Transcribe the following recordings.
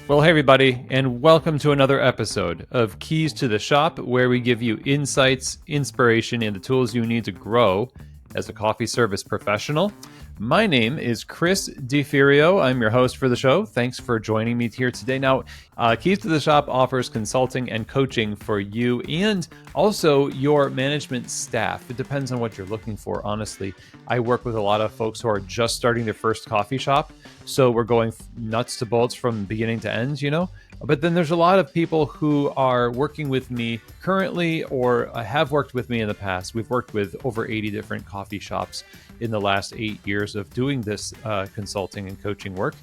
Well, hey, everybody, and welcome to another episode of Keys to the Shop, where we give you insights, inspiration, and the tools you need to grow as a coffee service professional. My name is Chris DeFirio. I'm your host for the show. Thanks for joining me here today. Now, Keys to the Shop offers consulting and coaching for you and also your management staff. It depends on what you're looking for, honestly. I work with a lot of folks who are just starting their first coffee shop. So we're going nuts to bolts from beginning to end, But then there's a lot of people who are working with me currently or have worked with me in the past. We've worked with over 80 different coffee shops in the last 8 years of doing this consulting and coaching work.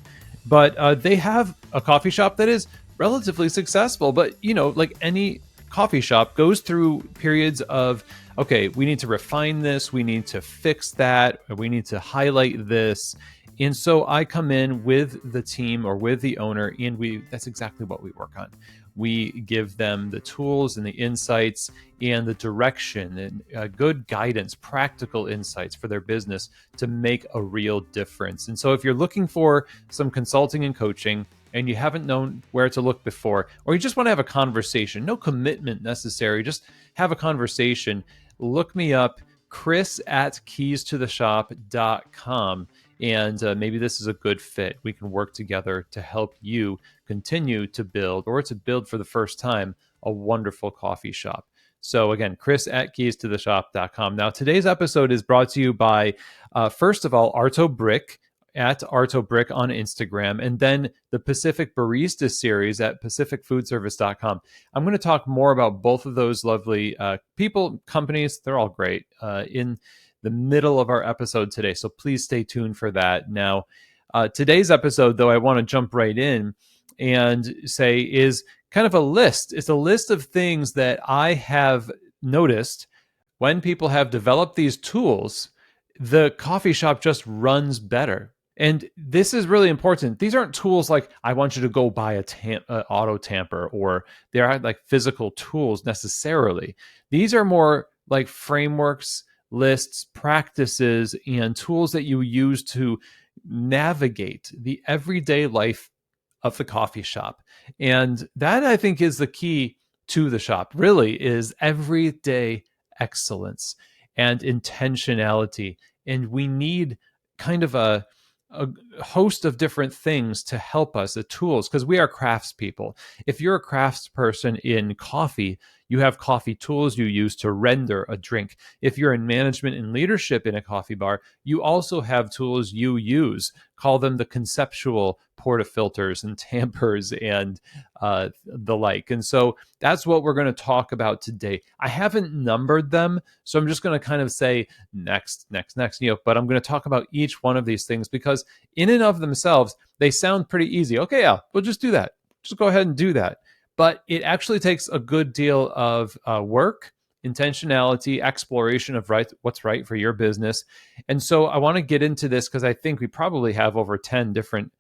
But they have a coffee shop that is relatively successful. But, like any coffee shop goes through periods of, okay, we need to refine this, we need to fix that, we need to highlight this. And so I come in with the team or with the owner, and that's exactly what we work on. We give them the tools and the insights and the direction and good guidance, practical insights for their business to make a real difference. And so if you're looking for some consulting and coaching and you haven't known where to look before, or you just want to have a conversation, no commitment necessary, just have a conversation, look me up, Chris at keystotheshop.com. And maybe this is a good fit. We can work together to help you continue to build or to build for the first time a wonderful coffee shop. So again, Chris at keystotheshop.com. Now, today's episode is brought to you by, first of all, Arto Brick at Arto Brick on Instagram, and then the Pacific Barista Series at pacificfoodservice.com. I'm going to talk more about both of those lovely people, companies. They're all great in the middle of our episode today. So please stay tuned for that. Now, today's episode, though, I want to jump right in and say is kind of a list. It's a list of things that I have noticed when people have developed these tools, the coffee shop just runs better. And this is really important. These aren't tools like I want you to go buy a auto tamper, or they aren't like physical tools necessarily. These are more like frameworks, lists, practices, and tools that you use to navigate the everyday life of the coffee shop. And that, I think, is the key to the shop, really, is everyday excellence and intentionality. And we need kind of a host of different things to help us, the tools, because we are craftspeople. If you're a craftsperson in coffee, you have coffee tools you use to render a drink. If you're in management and leadership in a coffee bar, you also have tools you use. Call them the conceptual portafilters and tampers and the like. And so that's what we're going to talk about today. I haven't numbered them, so I'm just going to kind of say next, but I'm going to talk about each one of these things because in and of themselves, they sound pretty easy. Okay, yeah, we'll just do that. Just go ahead and do that. But it actually takes a good deal of work, intentionality, exploration of what's right for your business. And so I want to get into this because I think we probably have over 10 different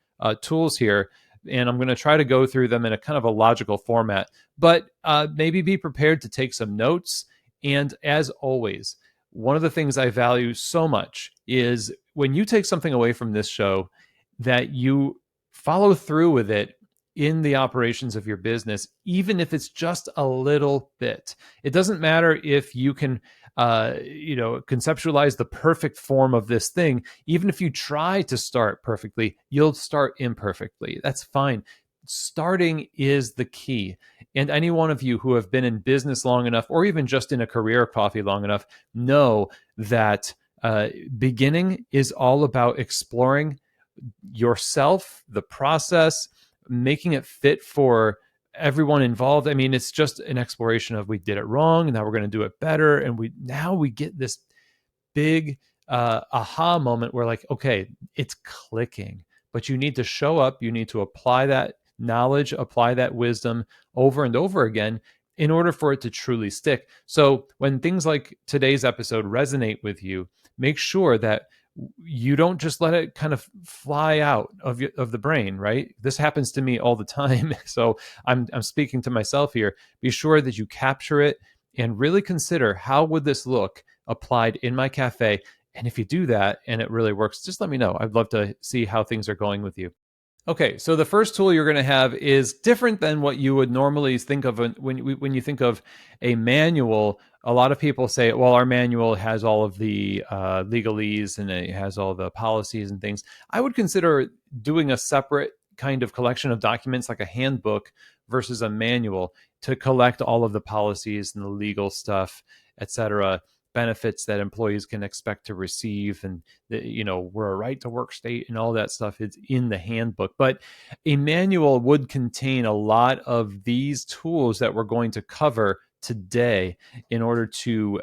tools here. And I'm going to try to go through them in a kind of a logical format, but maybe be prepared to take some notes. And as always, one of the things I value so much is when you take something away from this show, that you follow through with it in the operations of your business, even if it's just a little bit. It doesn't matter if you can, conceptualize the perfect form of this thing. Even if you try to start perfectly, you'll start imperfectly. That's fine. Starting is the key. And any one of you who have been in business long enough, or even just in a career of coffee long enough, know that beginning is all about exploring yourself, the process, making it fit for everyone involved. I mean, it's just an exploration of we did it wrong, and now we're going to do it better. And we get this big aha moment where like, okay, it's clicking, but you need to show up. You need to apply that knowledge, apply that wisdom over and over again in order for it to truly stick. So when things like today's episode resonate with you, make sure that you don't just let it kind of fly out of the brain, right? This happens to me all the time. So I'm speaking to myself here. Be sure that you capture it and really consider, how would this look applied in my cafe? And if you do that and it really works, just let me know. I'd love to see how things are going with you. Okay, so the first tool you're going to have is different than what you would normally think of when you think of a manual. A lot of people say, "Well, our manual has all of the legalese and it has all the policies and things." I would consider doing a separate kind of collection of documents, like a handbook versus a manual, to collect all of the policies and the legal stuff, etc., benefits that employees can expect to receive, and we're a right to work state and all that stuff is in the handbook. But a manual would contain a lot of these tools that we're going to cover today in order to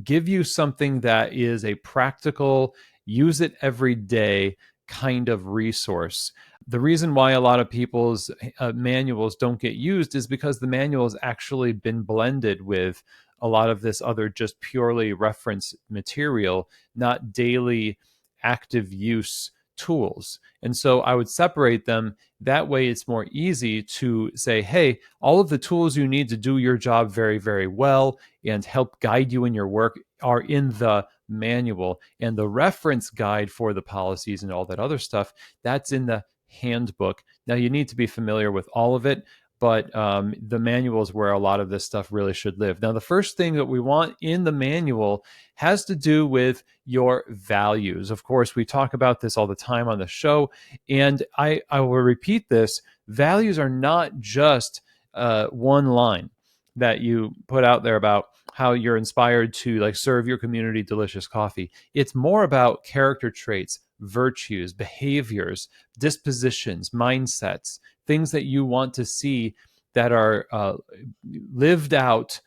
give you something that is a practical, use it every day kind of resource. The reason why a lot of people's manuals don't get used is because the manual has actually been blended with a lot of this other just purely reference material, not daily active use tools. And so I would separate them. That way it's more easy to say, hey, all of the tools you need to do your job very, very well and help guide you in your work are in the manual, and the reference guide for the policies and all that other stuff, that's in the handbook. Now you need to be familiar with all of it, but the manual is where a lot of this stuff really should live. Now, the first thing that we want in the manual has to do with your values. Of course, we talk about this all the time on the show, and I will repeat this. Values are not just one line that you put out there about how you're inspired to like serve your community delicious coffee. It's more about character traits, virtues, behaviors, dispositions, mindsets, things that you want to see that are lived out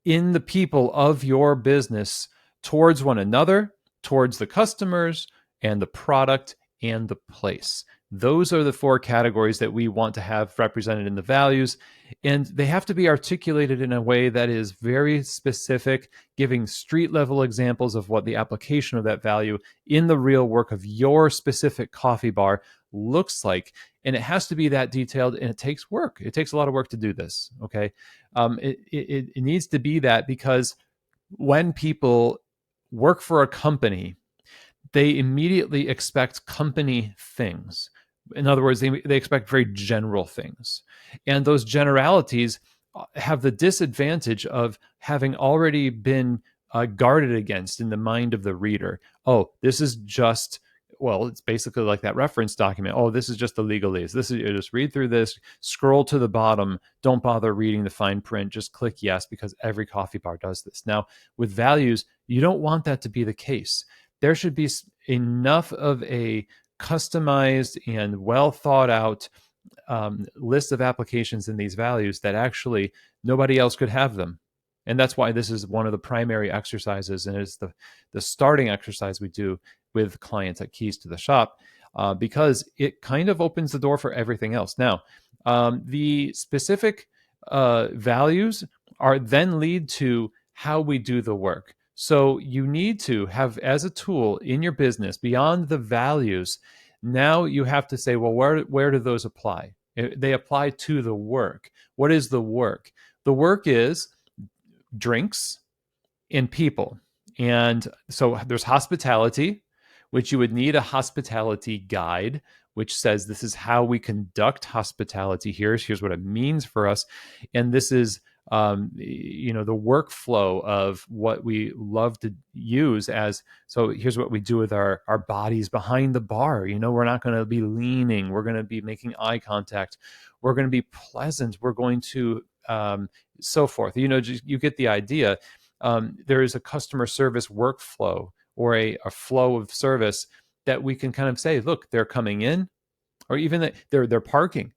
in the people of your business towards one another, towards the customers and the product and the place. Those are the four categories that we want to have represented in the values. And they have to be articulated in a way that is very specific, giving street level examples of what the application of that value in the real work of your specific coffee bar looks like. And it has to be that detailed, and it takes work. It takes a lot of work to do this. Okay. It needs to be that, because when people work for a company, they immediately expect company things. In other words, they expect very general things. And those generalities have the disadvantage of having already been guarded against in the mind of the reader. Oh, this is just, well, it's basically like that reference document. Oh, this is just the legalese. This is, you just read through this, scroll to the bottom, don't bother reading the fine print, just click yes, because every coffee bar does this. Now, with values, you don't want that to be the case. There should be enough of a customized and well thought out list of applications in these values that actually nobody else could have them. And that's why this is one of the primary exercises, and it's the starting exercise we do with clients at Keys to the Shop, because it kind of opens the door for everything else. Now, the specific values are then lead to how we do the work. So you need to have, as a tool in your business, beyond the values, now you have to say, well, where do those apply? They apply to the work. What is the work? The work is drinks and people. And so there's hospitality, which you would need a hospitality guide, which says this is how we conduct hospitality here. Here's what it means for us. And this is the workflow of what we love to use as, so here's what we do with our bodies behind the bar. We're not going to be leaning. We're going to be making eye contact. We're going to be pleasant. We're going to so forth. You get the idea. There is a customer service workflow or a flow of service that we can kind of say, look, they're coming in, or even that they're parking.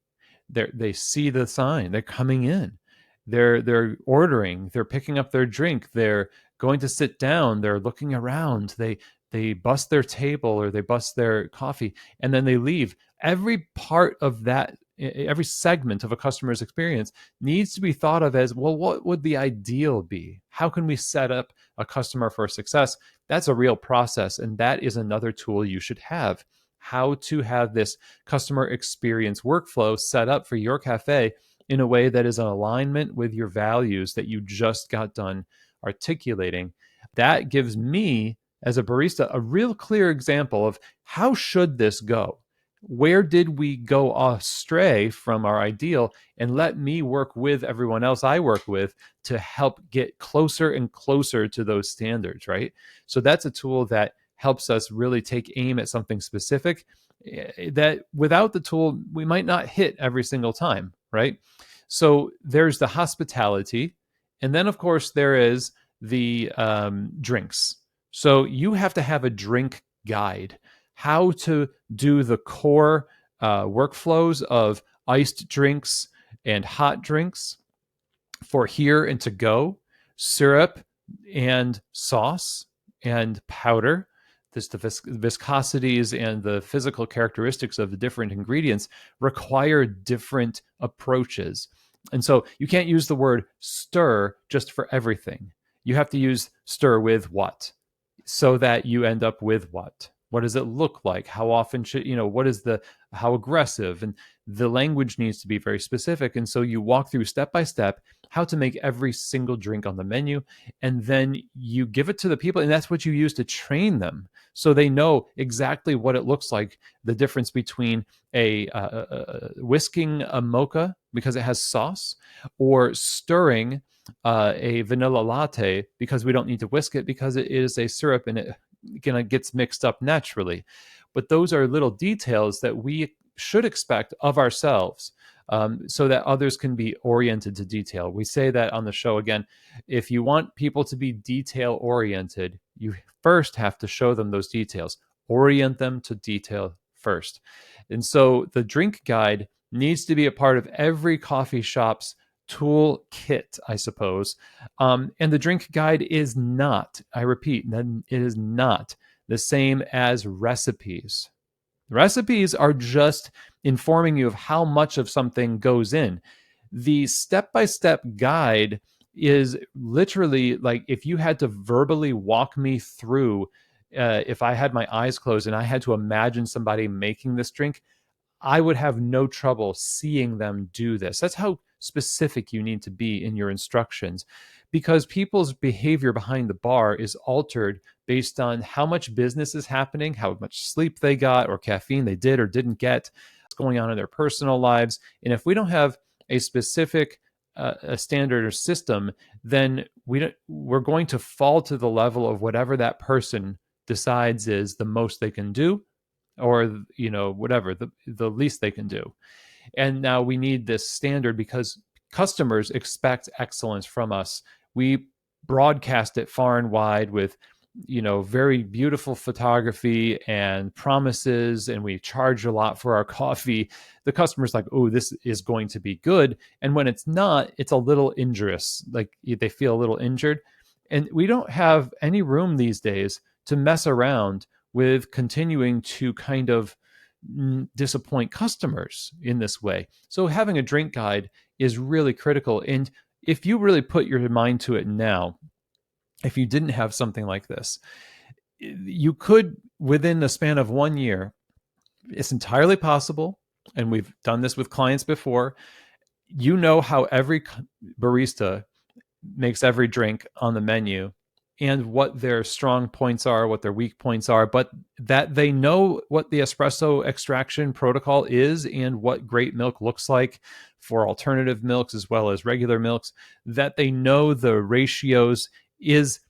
They see the sign. They're coming in. They're ordering. They're picking up their drink. They're going to sit down. They're looking around. They bust their table or they bust their coffee, and then they leave. Every part of that, every segment of a customer's experience needs to be thought of as, well, what would the ideal be? How can we set up a customer for success? That's a real process, and that is another tool you should have. How to have this customer experience workflow set up for your cafe in a way that is in alignment with your values that you just got done articulating. That gives me, as a barista, a real clear example of how should this go. Where did we go astray from our ideal? And let me work with everyone else I work with to help get closer and closer to those standards, right? So that's a tool that helps us really take aim at something specific that without the tool, we might not hit every single time, right? So there's the hospitality. And then, of course, there is the drinks. So you have to have a drink guide, how to do the core workflows of iced drinks and hot drinks for here and to go, syrup and sauce and powder. This, the viscosities and the physical characteristics of the different ingredients require different approaches. And so you can't use the word stir just for everything. You have to use stir with what, so that you end up with what. What does it look like? How often should, what is how aggressive? And the language needs to be very specific. And so you walk through step by step how to make every single drink on the menu. And then you give it to the people. And that's what you use to train them. So they know exactly what it looks like, the difference between whisking a mocha because it has sauce, or stirring a vanilla latte because we don't need to whisk it because it is a syrup and it kind of gets mixed up naturally. But those are little details that we should expect of ourselves, so that others can be oriented to detail. We say that on the show again. If you want people to be detail oriented, you first have to show them those details, orient them to detail first. And so the drink guide needs to be a part of every coffee shop's tool kit, I suppose. And the drink guide is not, I repeat, it is not the same as recipes. Recipes are just informing you of how much of something goes in. The step-by-step guide is literally like if you had to verbally walk me through, if I had my eyes closed and I had to imagine somebody making this drink, I would have no trouble seeing them do this. That's how specific you need to be in your instructions, because people's behavior behind the bar is altered based on how much business is happening, how much sleep they got or caffeine they did or didn't get, what's going on in their personal lives. And if we don't have a specific a standard or system, then we're going to fall to the level of whatever that person decides is the most they can do, or whatever the least they can do. And now we need this standard because customers expect excellence from us. We broadcast it far and wide with very beautiful photography and promises, and we charge a lot for our coffee. The customer's like, oh, this is going to be good. And when it's not, it's a little injurious, like they feel a little injured. And we don't have any room these days to mess around with continuing to kind of disappoint customers in this way. So having a drink guide is really critical. And if you really put your mind to it now, if you didn't have something like this, you could, within the span of 1 year, it's entirely possible, and we've done this with clients before, how every barista makes every drink on the menu and what their strong points are, what their weak points are, but that they know what the espresso extraction protocol is and what great milk looks like for alternative milks as well as regular milks, that they know the ratios. Is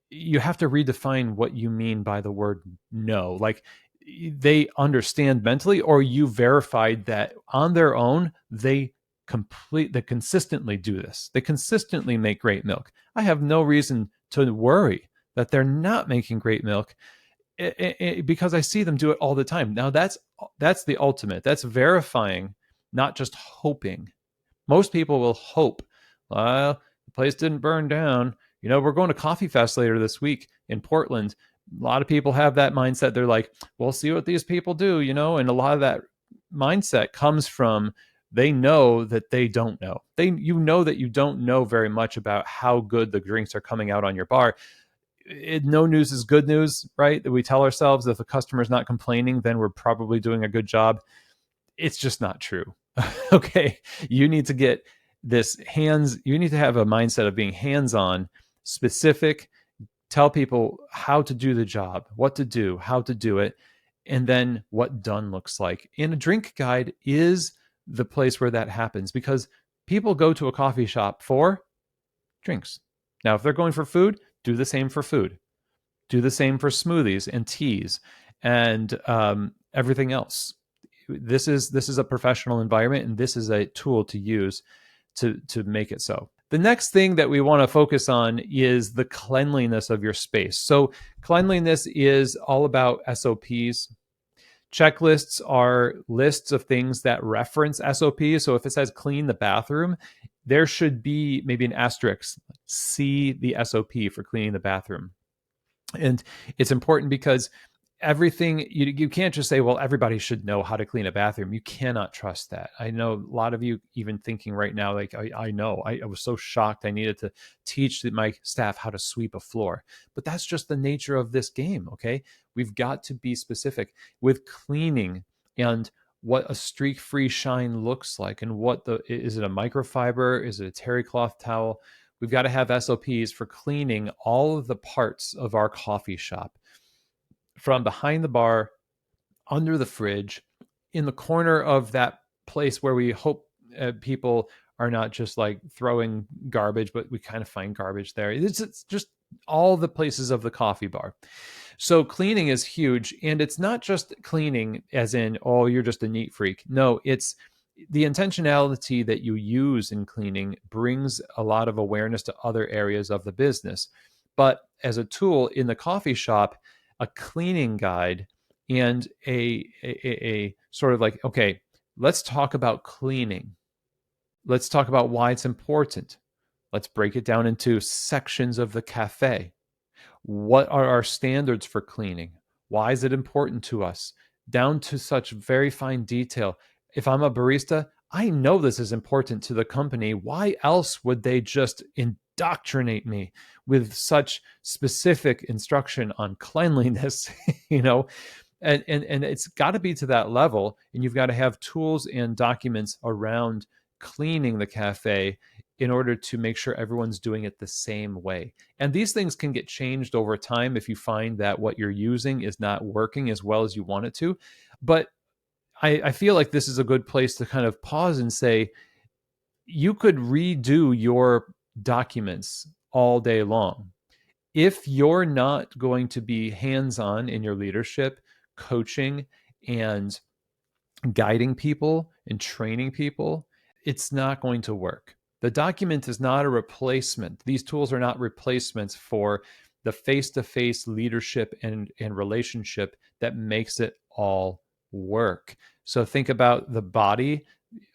you have to redefine what you mean by the word know. Like, they understand mentally, or you verified that on their own they consistently do this. They consistently make great milk. I have no reason to worry that they're not making great milk, because I see them do it all the time. Now that's the ultimate. That's verifying, not just hoping. Most people will hope, well, the place didn't burn down. We're going to Coffee Fest later this week in Portland. A lot of people have that mindset. They're like, we'll see what these people do, and a lot of that mindset comes from, they know that they don't know. That you don't know very much about how good the drinks are coming out on your bar. No news is good news, right? That we tell ourselves, if the customer's not complaining, then we're probably doing a good job. It's just not true. Okay. You need to get you need to have a mindset of being hands-on, specific, tell people how to do the job, what to do, how to do it. and then what done looks like. And a drink guide is the place where that happens, because people go to a coffee shop for drinks. Now, if they're going for food, do the same for food. Do the same for smoothies and teas and everything else. This is a professional environment, and this is a tool to use to make it so. The next thing that we want to focus on is the cleanliness of your space. So cleanliness is all about SOPs. Checklists are lists of things that reference SOPs. So if it says clean the bathroom, there should be maybe an asterisk, see the SOP for cleaning the bathroom. And it's important because everything, you can't just say, well, everybody should know how to clean a bathroom. You cannot trust that. I know a lot of you even thinking right now, like, I know, I was so shocked I needed to teach my staff how to sweep a floor. But that's just the nature of this game, okay? We've got to be specific with cleaning and what a streak-free shine looks like, and is it a microfiber? Is it a terry cloth towel? We've got to have SOPs for cleaning all of the parts of our coffee shop, from behind the bar, under the fridge, in the corner of that place where we hope people are not just like throwing garbage, but we kind of find garbage there. It's just all the places of the coffee bar. So cleaning is huge. And it's not just cleaning as in, oh, you're just a neat freak. No, it's the intentionality that you use in cleaning brings a lot of awareness to other areas of the business. But as a tool in the coffee shop, a cleaning guide and a sort of like, okay, let's talk about cleaning. Let's talk about why it's important. Let's break it down into sections of the cafe. What are our standards for cleaning? Why is it important to us? Down to such very fine detail. If I'm a barista, I know this is important to the company. Why else would they just indoctrinate me with such specific instruction on cleanliness? And it's got to be to that level. And you've got to have tools and documents around cleaning the cafe in order to make sure everyone's doing it the same way. And these things can get changed over time if you find that what you're using is not working as well as you want it to. But I feel like this is a good place to kind of pause and say, you could redo your documents all day long. If you're not going to be hands-on in your leadership, coaching, and guiding people and training people, it's not going to work. The document is not a replacement. These tools are not replacements for the face-to-face leadership and relationship that makes it all work. So think about the body,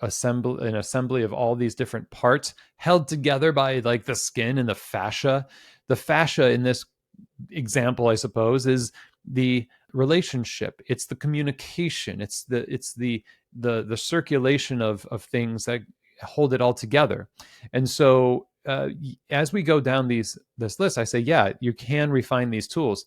an assembly of all these different parts held together by like the skin and the fascia. The fascia in this example, I suppose, is the relationship. It's the communication. It's the circulation of things that hold it all together. And so as we go down this list, I say, yeah, you can refine these tools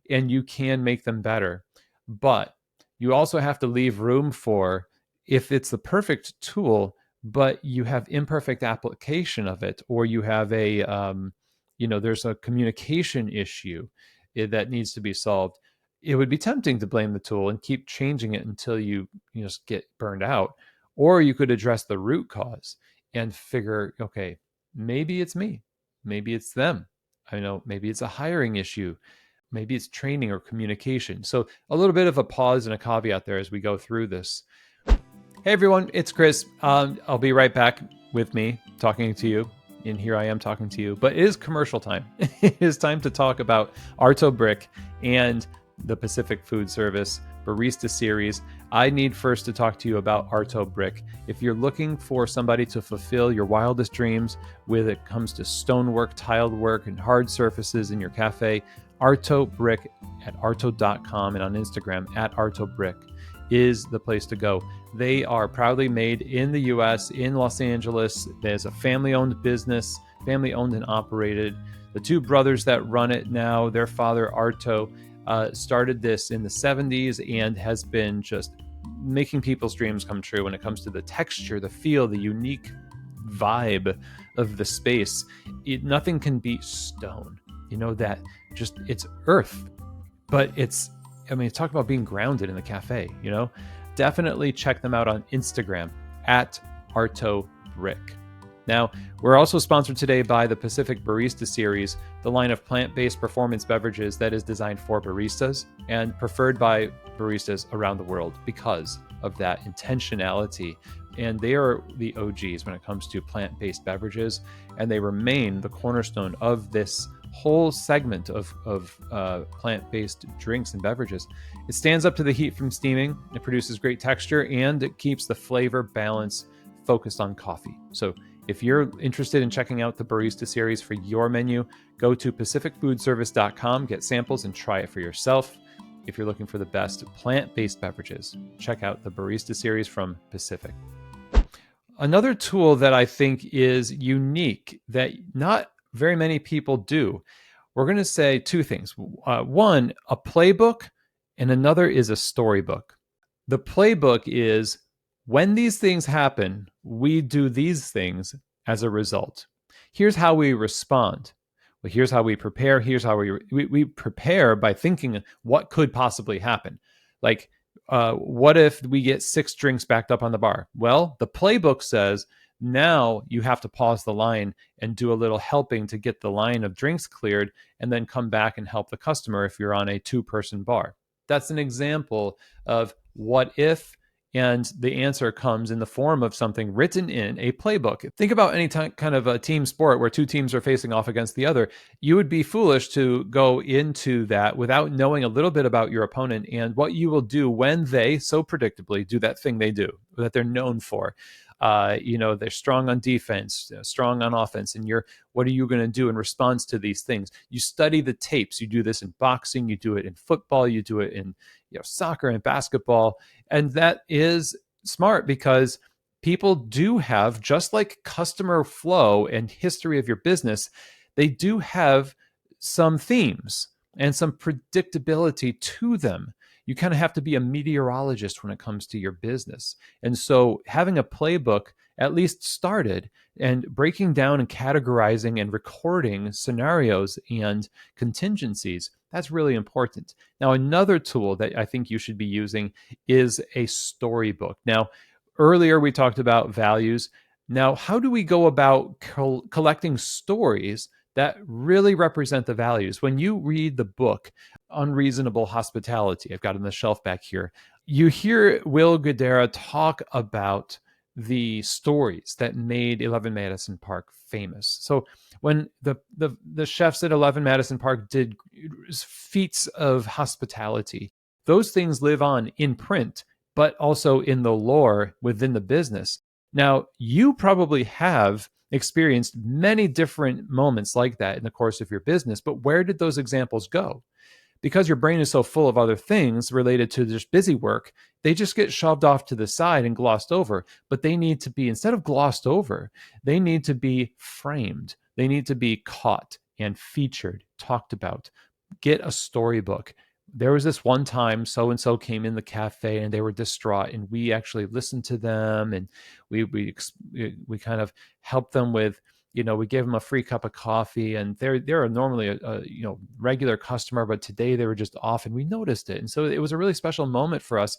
and you can make them better. But you also have to leave room for, if it's the perfect tool, but you have imperfect application of it, or you have there's a communication issue that needs to be solved. It would be tempting to blame the tool and keep changing it until you just get burned out. Or you could address the root cause and figure, okay, maybe it's me, maybe it's them. I know maybe it's a hiring issue, maybe it's training or communication. So a little bit of a pause and a caveat there as we go through this. Hey everyone, it's Chris. I'll be right back with me talking to you. And here I am talking to you, but it is commercial time. It is time to talk about Arto Brick and the Pacific Food Service Barista Series. I need first to talk to you about Arto Brick. If you're looking for somebody to fulfill your wildest dreams when it comes to stonework, tiled work, and hard surfaces in your cafe, Arto Brick at arto.com and on Instagram at Arto Brick is the place to go. They are proudly made in the US, in Los Angeles. There's a family-owned business, family-owned and operated. The two brothers that run it now, their father, Arto, started this in the 70s and has been just making people's dreams come true when it comes to the texture, the feel, the unique vibe of the space. Nothing can beat stone. That just, it's earth, but it's I mean, talk about being grounded in the cafe, you know? Definitely check them out on Instagram at ArtoBrick. Now, we're also sponsored today by the Pacific Barista Series, the line of plant-based performance beverages that is designed for baristas and preferred by baristas around the world because of that intentionality. And they are the OGs when it comes to plant-based beverages, and they remain the cornerstone of this whole segment of plant-based drinks and beverages. It stands up to the heat from steaming, it produces great texture, and it keeps the flavor balance focused on coffee. So if you're interested in checking out the Barista Series for your menu, go to pacificfoodservice.com, get samples, and try it for yourself. If you're looking for the best plant-based beverages, check out the Barista Series from Pacific. Another tool that I think is unique that not very many people do, we're going to say two things. One, a playbook, and another is a storybook. The playbook is when these things happen, we do these things as a result. Here's how we respond. Well, here's how we prepare. Here's how we prepare by thinking what could possibly happen. Like, what if we get 6 drinks backed up on the bar? Well, the playbook says now you have to pause the line and do a little helping to get the line of drinks cleared, and then come back and help the customer if you're on a 2-person bar. That's an example of what if, and the answer comes in the form of something written in a playbook. Think about any kind of a team sport where 2 teams are facing off against the other. You would be foolish to go into that without knowing a little bit about your opponent and what you will do when they so predictably do that thing they do, that they're known for. They're strong on defense, strong on offense, and what are you going to do in response to these things? You study the tapes. You do this in boxing, you do it in football, you do it in soccer and basketball, and that is smart because people do have, just like customer flow and history of your business, they do have some themes and some predictability to them. You kind of have to be a meteorologist when it comes to your business. And so having a playbook at least started and breaking down and categorizing and recording scenarios and contingencies, that's really important. Now, another tool that I think you should be using is a storybook. Now, earlier we talked about values. Now, how do we go about collecting stories that really represent the values? When you read the book, Unreasonable Hospitality, I've got it on the shelf back here, you hear Will Guidara talk about the stories that made 11 Madison Park famous. So when the chefs at 11 Madison Park did feats of hospitality, those things live on in print, but also in the lore within the business. Now, you probably have experienced many different moments like that in the course of your business, but where did those examples go? Because your brain is so full of other things related to just busy work, they just get shoved off to the side and glossed over. But they need to be, instead of glossed over, they need to be framed. They need to be caught and featured, talked about. Get a storybook. There was this one time so-and-so came in the cafe and they were distraught, and we actually listened to them, and we kind of helped them with, we gave them a free cup of coffee, and they're normally a regular customer, but today they were just off, and we noticed it. And so it was a really special moment for us.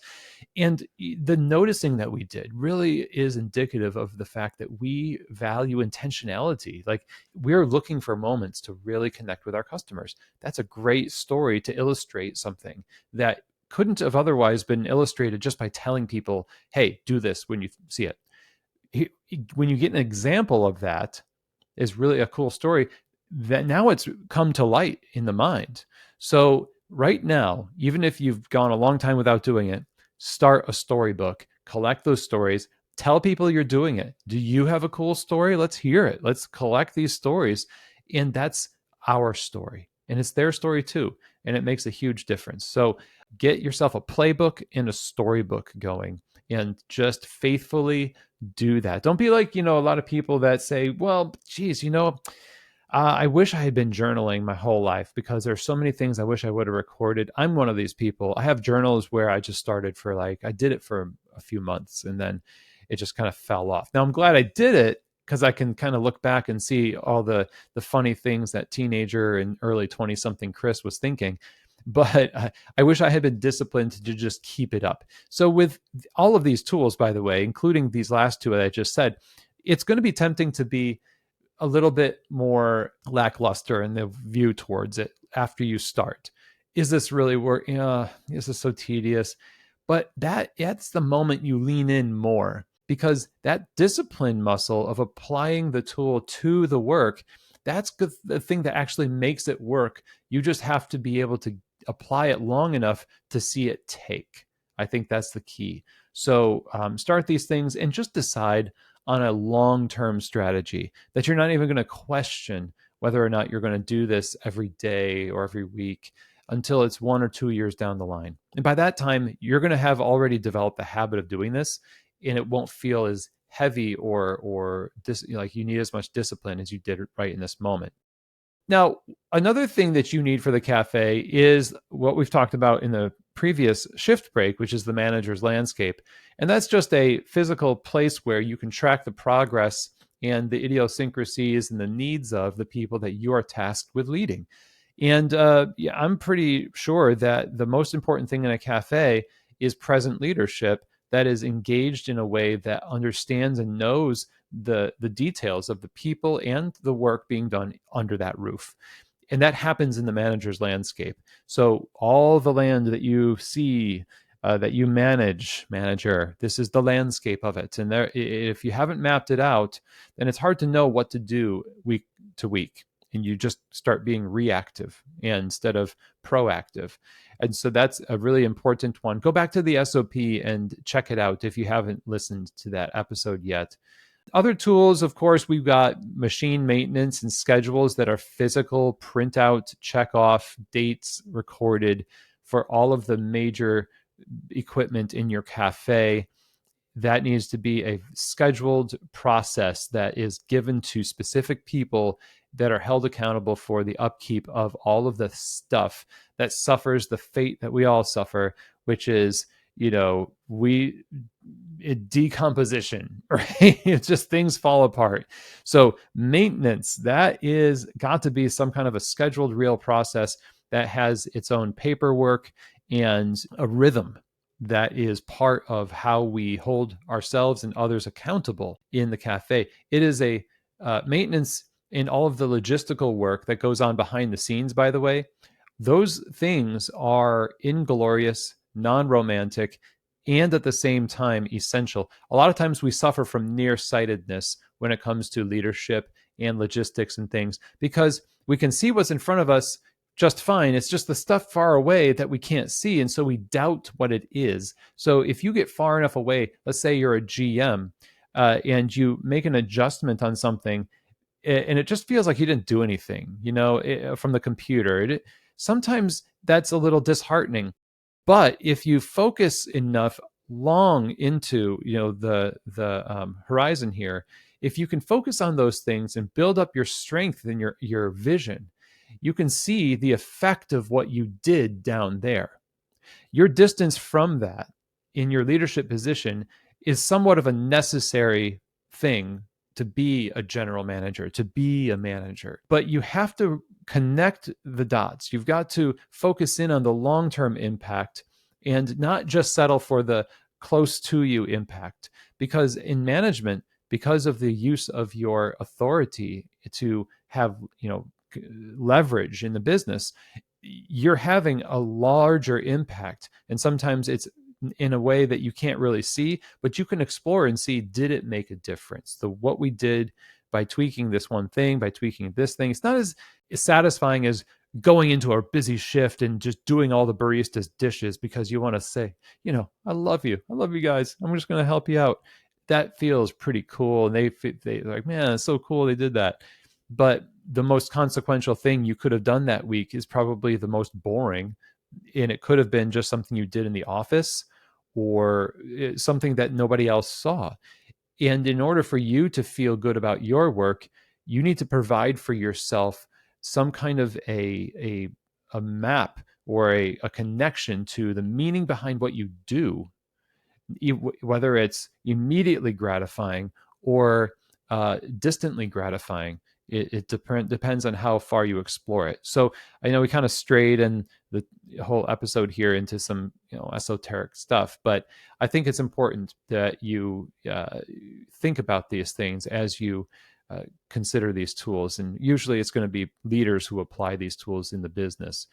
And the noticing that we did really is indicative of the fact that we value intentionality. Like, we're looking for moments to really connect with our customers. That's a great story to illustrate something that couldn't have otherwise been illustrated just by telling people, hey, do this when you see it. When you get an example of that, is really a cool story that now it's come to light in the mind. So right now, even if you've gone a long time without doing it, start a storybook, collect those stories, tell people you're doing it. Do you have a cool story? Let's hear it. Let's collect these stories. And that's our story. And it's their story too. And it makes a huge difference. So get yourself a playbook and a storybook going, and just faithfully do that. Don't be like, a lot of people that say, well, geez, I wish I had been journaling my whole life because there's so many things I wish I would have recorded. I'm one of these people. I have journals where I just started I did it for a few months, and then it just kind of fell off. Now I'm glad I did it because I can kind of look back and see all the funny things that teenager and early 20-something Chris was thinking. but I wish I had been disciplined to just keep it up. So with all of these tools, by the way, including these last two that I just said, it's going to be tempting to be a little bit more lackluster in the view towards it after you start. Is this really working? Is this so tedious? But that's the moment you lean in more, because that discipline muscle of applying the tool to the work, that's the thing that actually makes it work. You just have to be able to apply it long enough to see it take. I think that's the key. So start these things and just decide on a long-term strategy that you're not even going to question whether or not you're going to do this every day or every week until it's 1 or 2 years down the line. And by that time, you're going to have already developed the habit of doing this, and it won't feel as heavy like you need as much discipline as you did right in this moment. Now, another thing that you need for the cafe is what we've talked about in the previous shift break, which is the manager's landscape. And that's just a physical place where you can track the progress and the idiosyncrasies and the needs of the people that you are tasked with leading. And yeah, I'm pretty sure that the most important thing in a cafe is present leadership that is engaged in a way that understands and knows the details of the people and the work being done under that roof. And that happens in the manager's landscape. So all the land that you see, that you manage, manager, this is the landscape of it. And there, if you haven't mapped it out, then it's hard to know what to do week to week, and you just start being reactive instead of proactive. And so that's a really important one. Go back to the SOP and check it out if you haven't listened to that episode yet. Other tools, of course, we've got machine maintenance and schedules that are physical, print out, check off, dates recorded for all of the major equipment in your cafe. That needs to be a scheduled process that is given to specific people that are held accountable for the upkeep of all of the stuff that suffers the fate that we all suffer, which is, decomposition, right? It's just things fall apart. So maintenance, that is got to be some kind of a scheduled real process that has its own paperwork and a rhythm that is part of how we hold ourselves and others accountable in the cafe. It is a maintenance in all of the logistical work that goes on behind the scenes, by the way. Those things are inglorious, non-romantic, and at the same time essential. A lot of times we suffer from nearsightedness when it comes to leadership and logistics and things, because we can see what's in front of us just fine. It's just the stuff far away that we can't see. And so we doubt what it is. So if you get far enough away, let's say you're a GM, and you make an adjustment on something, and it just feels like you didn't do anything, from the computer. Sometimes that's a little disheartening. But if you focus enough long into the horizon here, if you can focus on those things and build up your strength and your vision, you can see the effect of what you did down there. Your distance from that in your leadership position is somewhat of a necessary thing to be a general manager, to be a manager. But you have to connect the dots. You've got to focus in on the long-term impact and not just settle for the close to you impact. Because in management, because of the use of your authority to have, leverage in the business, you're having a larger impact. And sometimes it's in a way that you can't really see, but you can explore and see, did it make a difference? What we did by tweaking this one thing, by tweaking this thing, it's not as satisfying as going into a busy shift and just doing all the barista's dishes because you want to say, I love you. I love you guys. I'm just going to help you out. That feels pretty cool. And they're like, man, it's so cool they did that. But the most consequential thing you could have done that week is probably the most boring. And it could have been just something you did in the office or something that nobody else saw. And in order for you to feel good about your work, you need to provide for yourself some kind of a map or a connection to the meaning behind what you do, whether it's immediately gratifying or distantly gratifying. Depends on how far you explore it. So I know we kind of strayed in the whole episode here into some esoteric stuff, but I think it's important that you think about these things as you consider these tools. And usually it's going to be leaders who apply these tools in the business.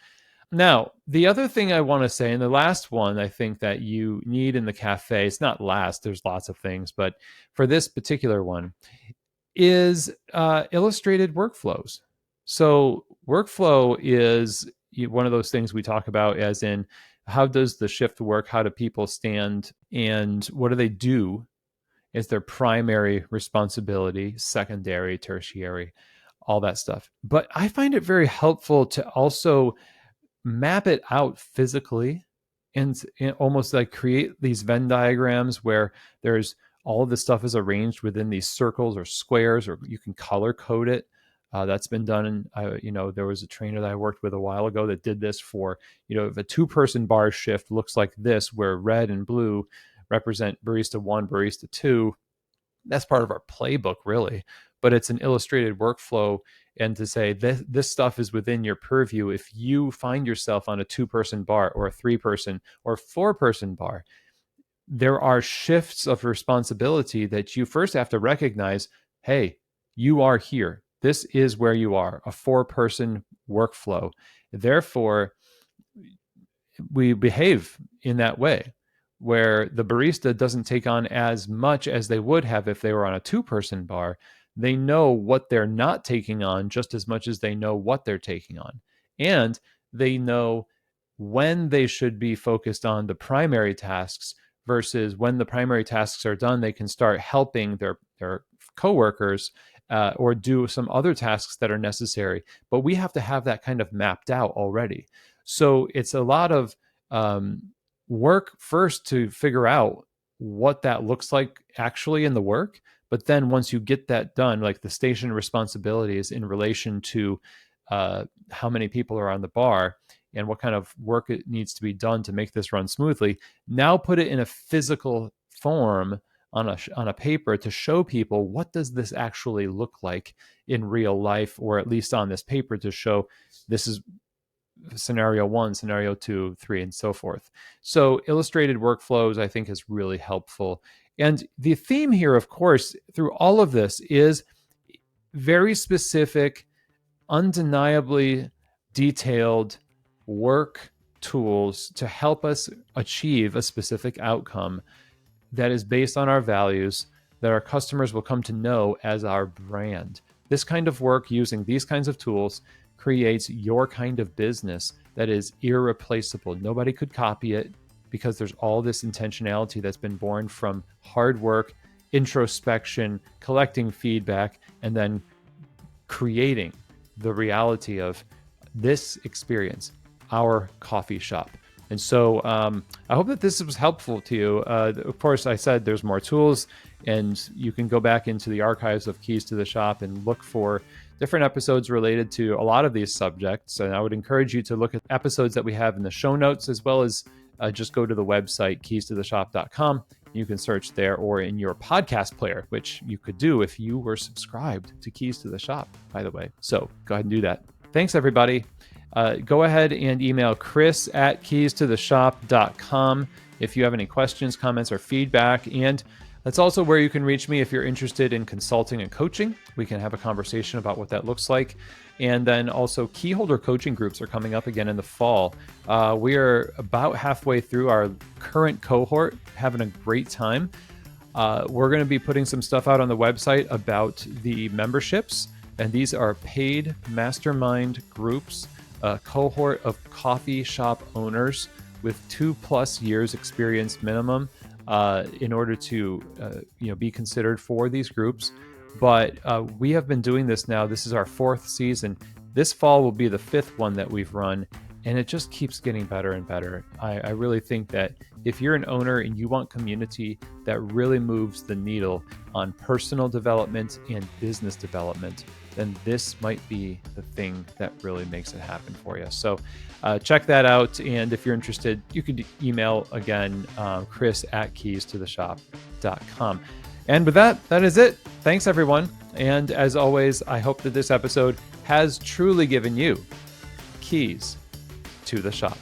Now, the other thing I want to say, and the last one I think that you need in the cafe, it's not last, there's lots of things, but for this particular one, is illustrated workflows. So, workflow is one of those things we talk about, as in how does the shift work? How do people stand? And what do they do? Is their primary responsibility, secondary, tertiary, all that stuff. But I find it very helpful to also map it out physically and almost like create these Venn diagrams where there's all of this stuff is arranged within these circles or squares, or you can color code it. That's been done. There was a trainer that I worked with a while ago that did this for, if a 2-person bar shift looks like this, where red and blue represent barista 1, barista 2. That's part of our playbook, really, but it's an illustrated workflow. And to say this stuff is within your purview. If you find yourself on a 2-person bar or a 3-person or 4-person bar, there are shifts of responsibility that you first have to recognize. Hey, you are here. This is where you are, a 4-person workflow. Therefore, we behave in that way, where the barista doesn't take on as much as they would have if they were on a 2-person bar. They know what they're not taking on just as much as they know what they're taking on. And they know when they should be focused on the primary tasks versus when the primary tasks are done, they can start helping their coworkers or do some other tasks that are necessary. But we have to have that kind of mapped out already. So it's a lot of work first to figure out what that looks like actually in the work. But then once you get that done, like the station responsibilities in relation to how many people are on the bar and what kind of work it needs to be done to make this run smoothly, now put it in a physical form on a paper to show people what does this actually look like in real life, or at least on this paper to show this is scenario 1, scenario 2, 3, and so forth. So illustrated workflows, I think, is really helpful. And the theme here, of course, through all of this is very specific, undeniably detailed work tools to help us achieve a specific outcome that is based on our values, that our customers will come to know as our brand. This kind of work using these kinds of tools creates your kind of business that is irreplaceable. Nobody could copy it because there's all this intentionality that's been born from hard work, introspection, collecting feedback, and then creating the reality of this experience, our coffee shop. And so I hope that this was helpful to you. Of course, I said there's more tools, and you can go back into the archives of Keys to the Shop and look for different episodes related to a lot of these subjects. And I would encourage you to look at episodes that we have in the show notes, as well as just go to the website, keystotheshop.com. You can search there or in your podcast player, which you could do if you were subscribed to Keys to the Shop, by the way. So go ahead and do that. Thanks, everybody. Go ahead and email chris@keystotheshop.com if you have any questions, comments, or feedback. And that's also where you can reach me if you're interested in consulting and coaching. We can have a conversation about what that looks like. And then also keyholder coaching groups are coming up again in the fall. We are about halfway through our current cohort, having a great time. We're going to be putting some stuff out on the website about the memberships. And these are paid mastermind groups, a cohort of coffee shop owners with 2+ years experience minimum in order to be considered for these groups. But we have been doing this now. This is our 4th season. This fall will be the 5th one that we've run, and it just keeps getting better and better. I really think that if you're an owner and you want community that really moves the needle on personal development and business development, then this might be the thing that really makes it happen for you. So check that out. And if you're interested, you could email again, chris@keystotheshop.com. And with that, that is it. Thanks, everyone. And as always, I hope that this episode has truly given you keys to the shop.